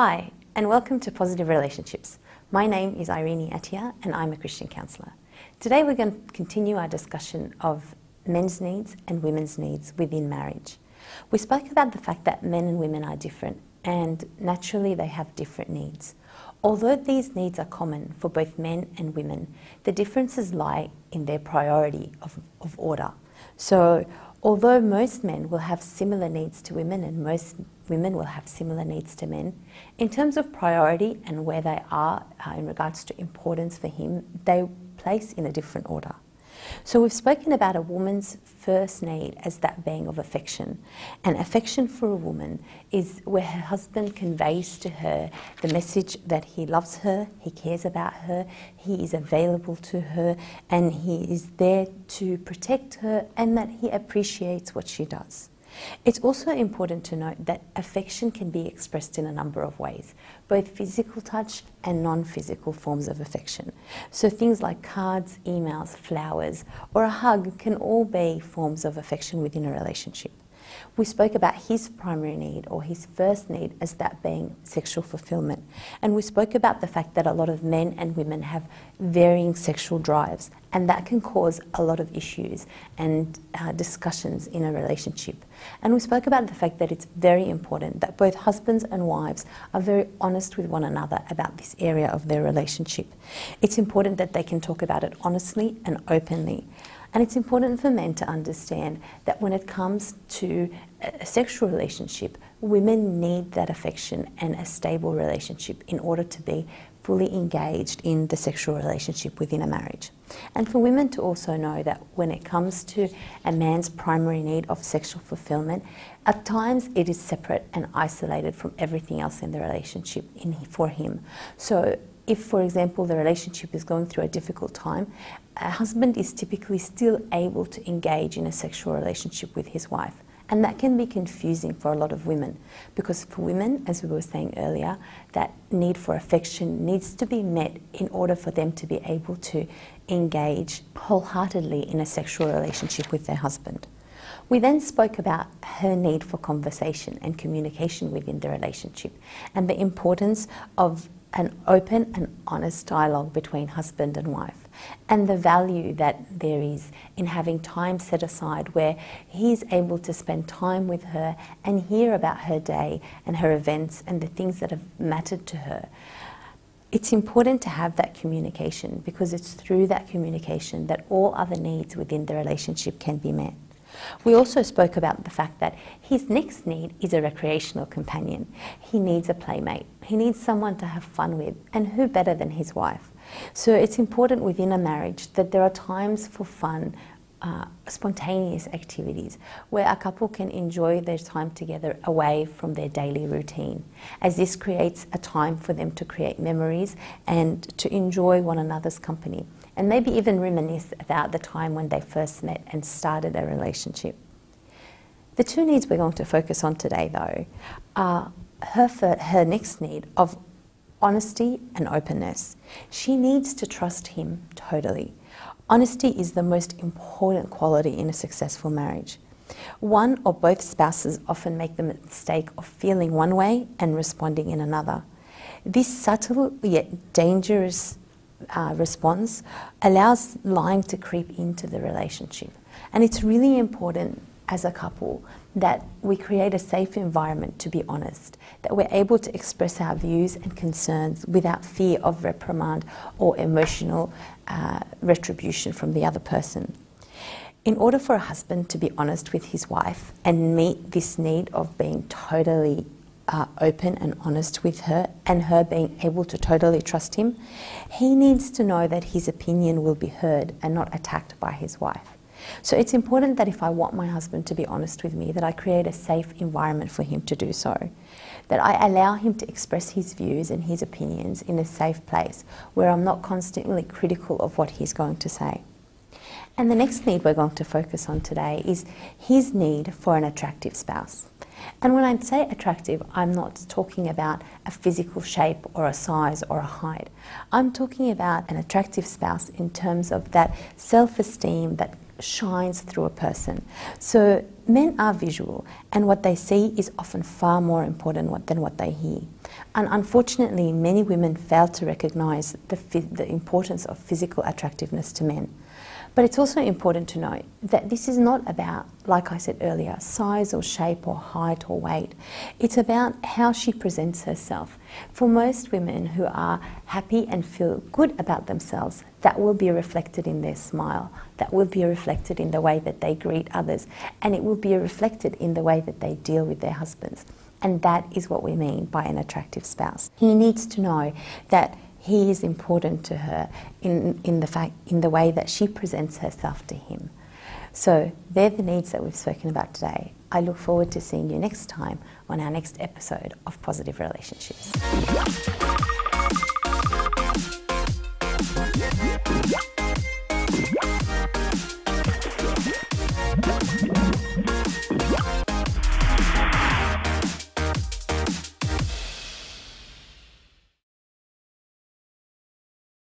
Hi, and welcome to Positive Relationships. My name is Irene Attia, and I'm a Christian counsellor. Today we're going to continue our discussion of men's needs and women's needs within marriage. We spoke about the fact that men and women are different, and naturally they have different needs. Although these needs are common for both men and women, the differences lie in their priority of order. So, although most men will have similar needs to women and most women will have similar needs to men, in terms of priority and where they are in regards to importance for him, they place in a different order. So we've spoken about a woman's first need as that being of affection. And affection for a woman is where her husband conveys to her the message that he loves her, he cares about her, he is available to her, and he is there to protect her, and that he appreciates what she does. It's also important to note that affection can be expressed in a number of ways, both physical touch and non-physical forms of affection. So things like cards, emails, flowers, or a hug can all be forms of affection within a relationship. We spoke about his primary need, or his first need, as that being sexual fulfillment. And we spoke about the fact that a lot of men and women have varying sexual drives, and that can cause a lot of issues and discussions in a relationship. And we spoke about the fact that it's very important that both husbands and wives are very honest with one another about this area of their relationship. It's important that they can talk about it honestly and openly. And it's important for men to understand that when it comes to a sexual relationship, women need that affection and a stable relationship in order to be fully engaged in the sexual relationship within a marriage. And for women to also know that when it comes to a man's primary need of sexual fulfillment, at times it is separate and isolated from everything else in the relationship for him. So if, for example, the relationship is going through a difficult time, a husband is typically still able to engage in a sexual relationship with his wife. And that can be confusing for a lot of women, because for women, as we were saying earlier, that need for affection needs to be met in order for them to be able to engage wholeheartedly in a sexual relationship with their husband. We then spoke about her need for conversation and communication within the relationship, and the importance of an open and honest dialogue between husband and wife, and the value that there is in having time set aside where he's able to spend time with her and hear about her day and her events and the things that have mattered to her. It's important to have that communication, because it's through that communication that all other needs within the relationship can be met. We also spoke about the fact that his next need is a recreational companion. He needs a playmate. He needs someone to have fun with, and who better than his wife? So it's important within a marriage that there are times for fun, spontaneous activities where a couple can enjoy their time together away from their daily routine, as this creates a time for them to create memories and to enjoy one another's company, and maybe even reminisce about the time when they first met and started a relationship. The two needs we're going to focus on today, though, are her next need of honesty and openness. She needs to trust him totally. Honesty is the most important quality in a successful marriage. One or both spouses often make the mistake of feeling one way and responding in another. This subtle yet dangerous response allows lying to creep into the relationship. And it's really important as a couple that we create a safe environment to be honest, that we're able to express our views and concerns without fear of reprimand or emotional retribution from the other person. In order for a husband to be honest with his wife and meet this need of being totally open and honest with her, and her being able to totally trust him, he needs to know that his opinion will be heard and not attacked by his wife. So it's important that if I want my husband to be honest with me, that I create a safe environment for him to do so, that I allow him to express his views and his opinions in a safe place where I'm not constantly critical of what he's going to say. And the next need we're going to focus on today is his need for an attractive spouse. And when I say attractive, I'm not talking about a physical shape or a size or a height. I'm talking about an attractive spouse in terms of that self-esteem, that shines through a person. So men are visual, and what they see is often far more important than what they hear. And unfortunately, many women fail to recognise the importance of physical attractiveness to men. But it's also important to note that this is not about, like I said earlier, size or shape or height or weight. It's about how she presents herself. For most women who are happy and feel good about themselves, that will be reflected in their smile. That will be reflected in the way that they greet others. And it will be reflected in the way that they deal with their husbands. And that is what we mean by an attractive spouse. He needs to know that he is important to her in the way that she presents herself to him. So they're the needs that we've spoken about today. I look forward to seeing you next time on our next episode of Positive Relationships.